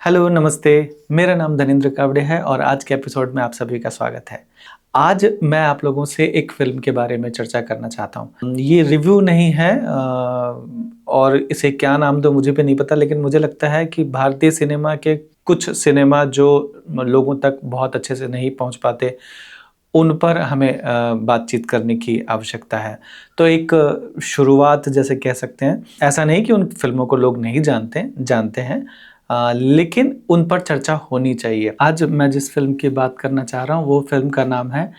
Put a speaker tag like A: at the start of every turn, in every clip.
A: Hello, नमस्ते। मेरा नाम धनेंद्र कावड़े है और आज के एपिसोड में आप सभी का स्वागत है। आज मैं आप लोगों से एक फ़िल्म के बारे में चर्चा करना चाहता हूँ। ये रिव्यू नहीं है और इसे क्या नाम दूँ मुझे भी नहीं पता, लेकिन मुझे लगता है कि भारतीय सिनेमा के कुछ सिनेमा जो लोगों तक बहुत अच्छे से नहीं पहुँच पाते, उन पर हमें बातचीत करने की आवश्यकता है। तो एक शुरुआत जैसे कह सकते हैं, ऐसा नहीं कि उन फ़िल्मों को लोग नहीं जानते हैं, लेकिन उन पर चर्चा होनी चाहिए। आज मैं जिस फ़िल्म की बात करना चाह रहा हूँ, वो फ़िल्म का नाम है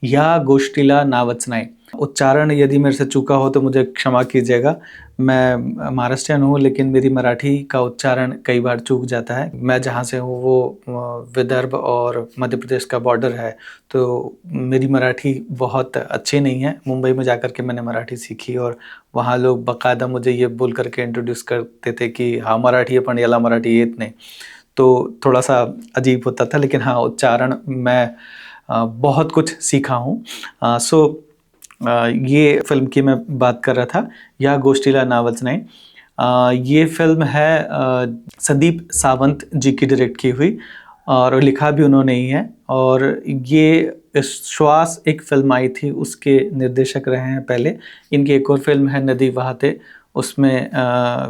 A: या गोष्टीला नावचनाई। उच्चारण यदि मेरे से चूका हो तो मुझे क्षमा कीजिएगा। मैं महाराष्ट्रियन हूँ, लेकिन मेरी मराठी का उच्चारण कई बार चूक जाता है। मैं जहाँ से हूँ वो विदर्भ और मध्य प्रदेश का बॉर्डर है, तो मेरी मराठी बहुत अच्छी नहीं है। मुंबई में जाकर के मैंने मराठी सीखी और वहाँ लोग बाकायदा मुझे ये बोल करके इंट्रोड्यूस करते थे कि हाँ मराठी आहे पण याला मराठी येत नाही। तो थोड़ा-सा अजीब होता था, लेकिन हाँ उच्चारण मैं बहुत कुछ सीखा हूँ। ये फ़िल्म की मैं बात कर रहा था, या गोष्टीला नावचनाई। ये फ़िल्म है संदीप सावंत जी की डायरेक्ट की हुई और लिखा भी उन्होंने ही है। और ये श्वास एक फ़िल्म आई थी, उसके निर्देशक रहे हैं पहले। इनकी एक और फ़िल्म है नदी बहाते, उसमें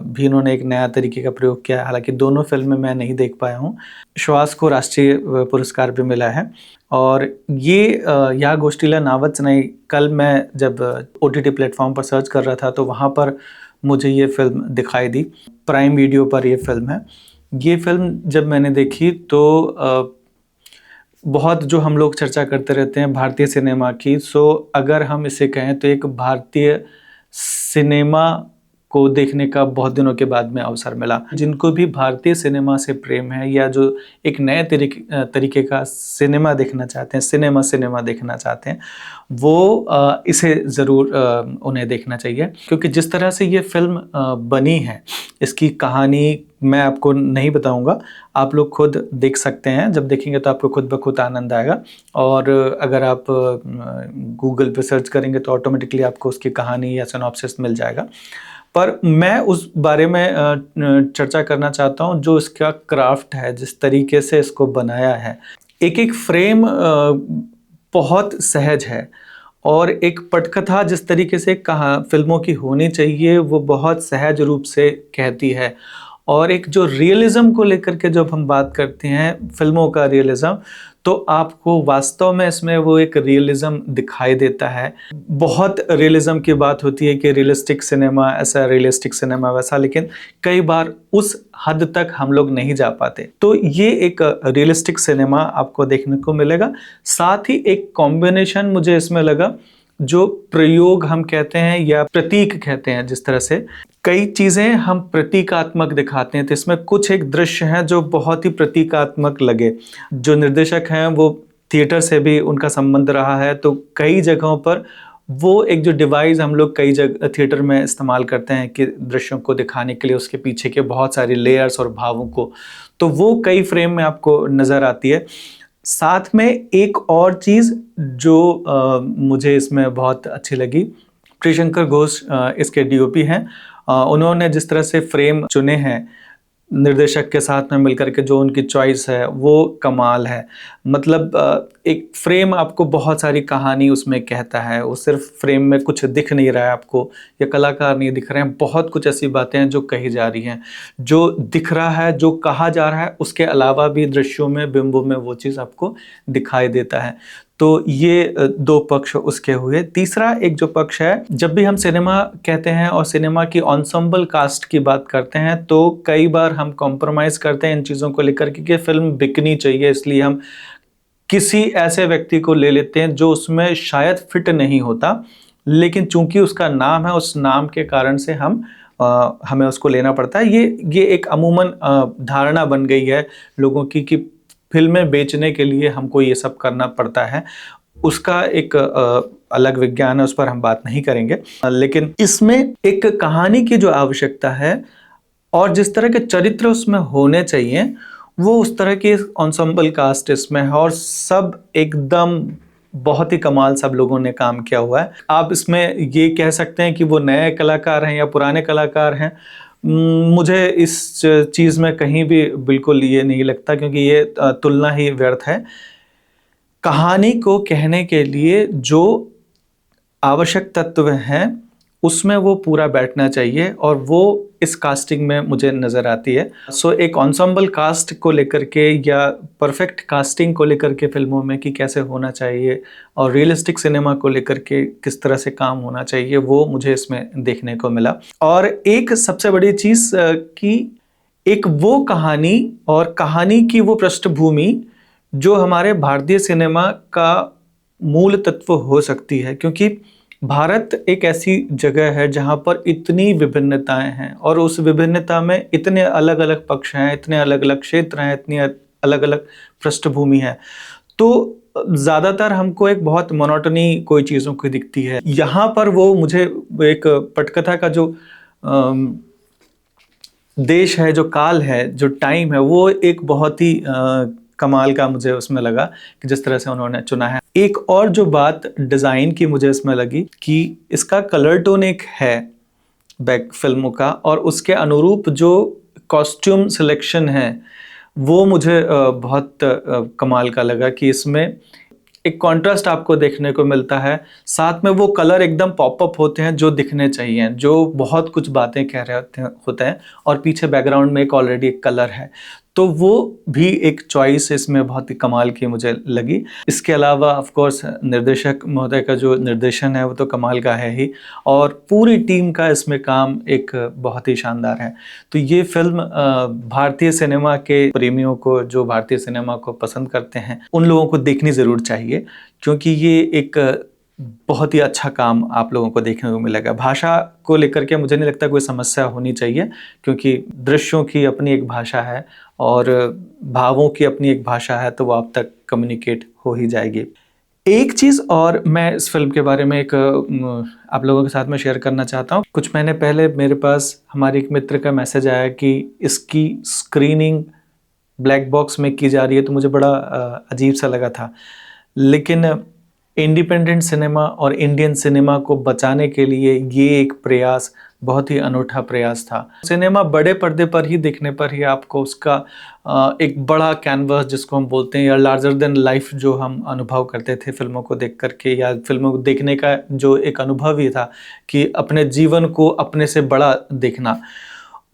A: भी इन्होंने एक नया तरीके का प्रयोग किया है। हालाँकि दोनों फ़िल्में मैं नहीं देख पाया हूँ। श्वास को राष्ट्रीय पुरस्कार भी मिला है। और ये या गोष्टीला नावचनाई कल मैं जब ओटीटी प्लेटफ़ॉर्म पर सर्च कर रहा था, तो वहाँ पर मुझे ये फ़िल्म दिखाई दी। प्राइम वीडियो पर ये फ़िल्म है। ये फ़िल्म जब मैंने देखी तो बहुत जो हम लोग चर्चा करते रहते हैं भारतीय सिनेमा की, अगर हम इसे कहें तो एक भारतीय सिनेमा को देखने का बहुत दिनों के बाद में अवसर मिला। जिनको भी भारतीय सिनेमा से प्रेम है, या जो एक नए तरीके का सिनेमा देखना चाहते हैं, सिनेमा देखना चाहते हैं, वो इसे ज़रूर उन्हें देखना चाहिए। क्योंकि जिस तरह से ये फ़िल्म बनी है, इसकी कहानी मैं आपको नहीं बताऊँगा, आप लोग खुद देख सकते हैं। जब देखेंगे तो आपको खुद ब खुद आनंद आएगा। और अगर आप गूगल पे सर्च करेंगे तो ऑटोमेटिकली आपको उसकी कहानी या सिनॉप्सिस मिल जाएगा। पर मैं उस बारे में चर्चा करना चाहता हूँ जो इसका क्राफ्ट है, जिस तरीके से इसको बनाया है। एक-एक फ्रेम बहुत सहज है और एक पटकथा जिस तरीके से कहा फ़िल्मों की होनी चाहिए, वो बहुत सहज रूप से कहती है। और एक जो रियलिज़्म को लेकर के जब हम बात करते हैं, फ़िल्मों का रियलिज़्म, तो आपको वास्तव में इसमें वो एक रियलिज़्म दिखाई देता है। बहुत रियलिज़्म की बात होती है कि रियलिस्टिक सिनेमा ऐसा, रियलिस्टिक सिनेमा वैसा, लेकिन कई बार उस हद तक हम लोग नहीं जा पाते। तो ये एक रियलिस्टिक सिनेमा आपको देखने को मिलेगा। साथ ही एक कॉम्बिनेशन मुझे इसमें लगा, जो प्रयोग हम कहते हैं या प्रतीक कहते हैं, जिस तरह से कई चीज़ें हम प्रतीकात्मक दिखाते हैं, तो इसमें कुछ एक दृश्य हैं जो बहुत ही प्रतीकात्मक लगे। जो निर्देशक हैं वो थिएटर से भी उनका संबंध रहा है, तो कई जगहों पर वो एक जो डिवाइस हम लोग कई थिएटर में इस्तेमाल करते हैं कि दृश्यों को दिखाने के लिए उसके पीछे के बहुत सारी लेयर्स और भावों को, तो वो कई फ्रेम में आपको नज़र आती है। साथ में एक और चीज़ जो मुझे इसमें बहुत अच्छी लगी, प्रियशंकर घोष इसके डीओपी हैं। उन्होंने जिस तरह से फ्रेम चुने हैं निर्देशक के साथ में मिलकर के, जो उनकी चॉइस है वो कमाल है। मतलब एक फ्रेम आपको बहुत सारी कहानी उसमें कहता है, वो सिर्फ फ्रेम में कुछ दिख नहीं रहा है आपको, या कलाकार नहीं दिख रहे हैं, बहुत कुछ ऐसी बातें हैं जो कही जा रही हैं। जो दिख रहा है, जो कहा जा रहा है, उसके अलावा भी दृश्यों में, बिंबों में वो चीज़ आपको दिखाई देता है। तो ये दो पक्ष उसके हुए। तीसरा एक जो पक्ष है, जब भी हम सिनेमा कहते हैं और सिनेमा की एन्सेम्बल कास्ट की बात करते हैं, तो कई बार हम कॉम्प्रोमाइज़ करते हैं इन चीज़ों को लेकर के कि फ़िल्म बिकनी चाहिए, इसलिए हम किसी ऐसे व्यक्ति को ले लेते हैं जो उसमें शायद फिट नहीं होता, लेकिन चूँकि उसका नाम है, उस नाम के कारण से हमें उसको लेना पड़ता है। ये एक अमूमन धारणा बन गई है लोगों की कि फ़िल्में बेचने के लिए हमको ये सब करना पड़ता है। उसका एक अलग विज्ञान है, उस पर हम बात नहीं करेंगे। लेकिन इसमें एक कहानी की जो आवश्यकता है और जिस तरह के चरित्र उसमें होने चाहिए, वो उस तरह की एन्सेम्बल कास्ट इसमें है, और सब एकदम बहुत ही कमाल सब लोगों ने काम किया हुआ है। आप इसमें ये कह सकते हैं कि वो नए कलाकार हैं या पुराने कलाकार हैं, मुझे इस चीज़ में कहीं भी बिल्कुल ये नहीं लगता, क्योंकि ये तुलना ही व्यर्थ है। कहानी को कहने के लिए जो आवश्यक तत्व हैं उसमें वो पूरा बैठना चाहिए, और वो इस कास्टिंग में मुझे नज़र आती है। सो एक एंसेम्बल कास्ट को लेकर के या परफेक्ट कास्टिंग को लेकर के फिल्मों में कि कैसे होना चाहिए और रियलिस्टिक सिनेमा को लेकर के किस तरह से काम होना चाहिए, वो मुझे इसमें देखने को मिला। और एक सबसे बड़ी चीज़ कि एक वो कहानी और कहानी की वो पृष्ठभूमि जो हमारे भारतीय सिनेमा का मूल तत्व हो सकती है, क्योंकि भारत एक ऐसी जगह है जहाँ पर इतनी विभिन्नताएं हैं और उस विभिन्नता में इतने अलग अलग पक्ष हैं, इतने अलग अलग क्षेत्र हैं, इतनी अलग अलग पृष्ठभूमि है। तो ज़्यादातर हमको एक बहुत मोनोटनी कोई चीज़ों की दिखती है। यहाँ पर वो मुझे एक पटकथा का जो देश है, जो काल है, जो टाइम है, वो एक बहुत ही कमाल का मुझे उसमें लगा कि जिस तरह से उन्होंने चुना है। एक और जो बात डिज़ाइन की मुझे इसमें लगी कि इसका कलर टोन एक है बैक फिल्मों का, और उसके अनुरूप जो कॉस्ट्यूम सिलेक्शन है वो मुझे बहुत कमाल का लगा कि इसमें एक कॉन्ट्रास्ट आपको देखने को मिलता है, साथ में वो कलर एकदम पॉपअप होते हैं जो दिखने चाहिए, जो बहुत कुछ बातें कह रहे होते हैं और पीछे बैकग्राउंड में एक ऑलरेडी एक कलर है। तो वो भी एक चॉइस इसमें बहुत ही कमाल की मुझे लगी। इसके अलावा ऑफ कोर्स निर्देशक महोदय का जो निर्देशन है वो तो कमाल का है ही, और पूरी टीम का इसमें काम एक बहुत ही शानदार है। तो ये फिल्म भारतीय सिनेमा के प्रेमियों को, जो भारतीय सिनेमा को पसंद करते हैं, उन लोगों को देखनी ज़रूर चाहिए, क्योंकि ये एक बहुत ही अच्छा काम आप लोगों को देखने को मिलेगा। भाषा को लेकर के मुझे नहीं लगता कोई समस्या होनी चाहिए, क्योंकि दृश्यों की अपनी एक भाषा है और भावों की अपनी एक भाषा है, तो वो आप तक कम्युनिकेट हो ही जाएगी। एक चीज़ और मैं इस फिल्म के बारे में एक आप लोगों के साथ में शेयर करना चाहता हूँ। कुछ महीने पहले मेरे पास हमारे एक मित्र का मैसेज आया कि इसकी स्क्रीनिंग ब्लैक बॉक्स में की जा रही है, तो मुझे बड़ा अजीब सा लगा था। लेकिन इंडिपेंडेंट सिनेमा और इंडियन सिनेमा को बचाने के लिए ये एक प्रयास बहुत ही अनूठा प्रयास था। सिनेमा बड़े पर्दे पर ही देखने पर ही आपको उसका एक बड़ा कैनवस जिसको हम बोलते हैं, या लार्जर देन लाइफ जो हम अनुभव करते थे फिल्मों को देख करके, या फिल्मों को देखने का जो एक अनुभव ही था कि अपने जीवन को अपने से बड़ा देखना,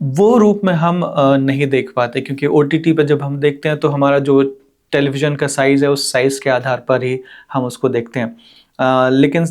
A: वो रूप में हम नहीं देख पाते, क्योंकि OTT पे जब हम देखते हैं तो हमारा जो टेलीविज़न का साइज़ है उस साइज़ के आधार पर ही हम उसको देखते हैं। लेकिन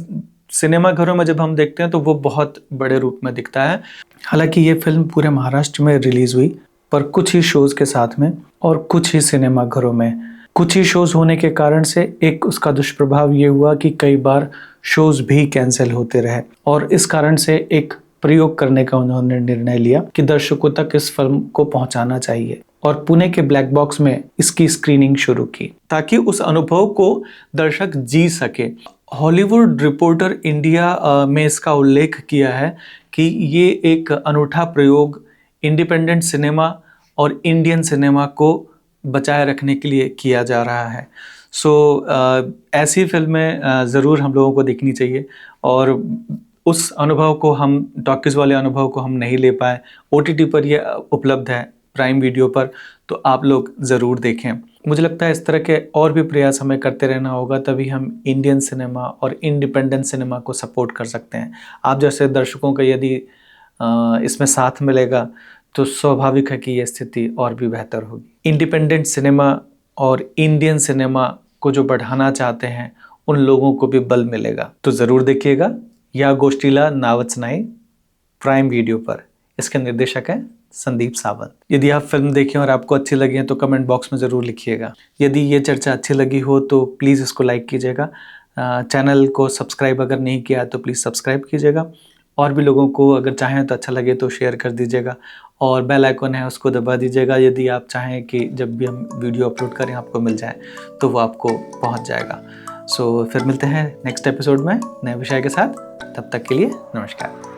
A: सिनेमा घरों में जब हम देखते हैं तो वो बहुत बड़े रूप में दिखता है। हालांकि ये फिल्म पूरे महाराष्ट्र में रिलीज़ हुई, पर कुछ ही शोज़ के साथ में और कुछ ही सिनेमा घरों में। कुछ ही शोज़ होने के कारण से एक उसका दुष्प्रभाव ये हुआ कि कई बार शोज़ भी कैंसिल होते रहे, और इस कारण से एक प्रयोग करने का उन्होंने निर्णय लिया कि दर्शकों तक इस फिल्म को पहुंचाना चाहिए, और पुणे के ब्लैक बॉक्स में इसकी स्क्रीनिंग शुरू की ताकि उस अनुभव को दर्शक जी सके। हॉलीवुड रिपोर्टर इंडिया में इसका उल्लेख किया है कि ये एक अनूठा प्रयोग इंडिपेंडेंट सिनेमा और इंडियन सिनेमा को बचाए रखने के लिए किया जा रहा है। ऐसी फिल्में ज़रूर हम लोगों को देखनी चाहिए, और उस अनुभव को हम, टॉकीज़ वाले अनुभव को हम नहीं ले पाए, OTT पर ये उपलब्ध है, प्राइम वीडियो पर, तो आप लोग ज़रूर देखें। मुझे लगता है इस तरह के और भी प्रयास हमें करते रहना होगा, तभी हम इंडियन सिनेमा और इंडिपेंडेंट सिनेमा को सपोर्ट कर सकते हैं। आप जैसे दर्शकों का यदि इसमें साथ मिलेगा तो स्वाभाविक है कि ये स्थिति और भी बेहतर होगी। इंडिपेंडेंट सिनेमा और इंडियन सिनेमा को जो बढ़ाना चाहते हैं उन लोगों को भी बल मिलेगा। तो ज़रूर देखिएगा या गोष्टीला नावचनाई प्राइम वीडियो पर। इसके निर्देशक हैं संदीप सावंत। यदि आप फिल्म देखें और आपको अच्छी लगी है तो कमेंट बॉक्स में ज़रूर लिखिएगा। यदि ये चर्चा अच्छी लगी हो तो प्लीज़ इसको लाइक कीजिएगा। चैनल को सब्सक्राइब अगर नहीं किया तो प्लीज़ सब्सक्राइब कीजिएगा, और भी लोगों को अगर चाहें तो अच्छा लगे तो शेयर कर दीजिएगा, और बेल आइकन है उसको दबा दीजिएगा, यदि आप चाहें कि जब भी हम वीडियो अपलोड करें आपको मिल जाए तो वो आपको पहुंच जाएगा। फिर मिलते हैं नेक्स्ट एपिसोड में नए विषय के साथ। तब तक के लिए नमस्कार।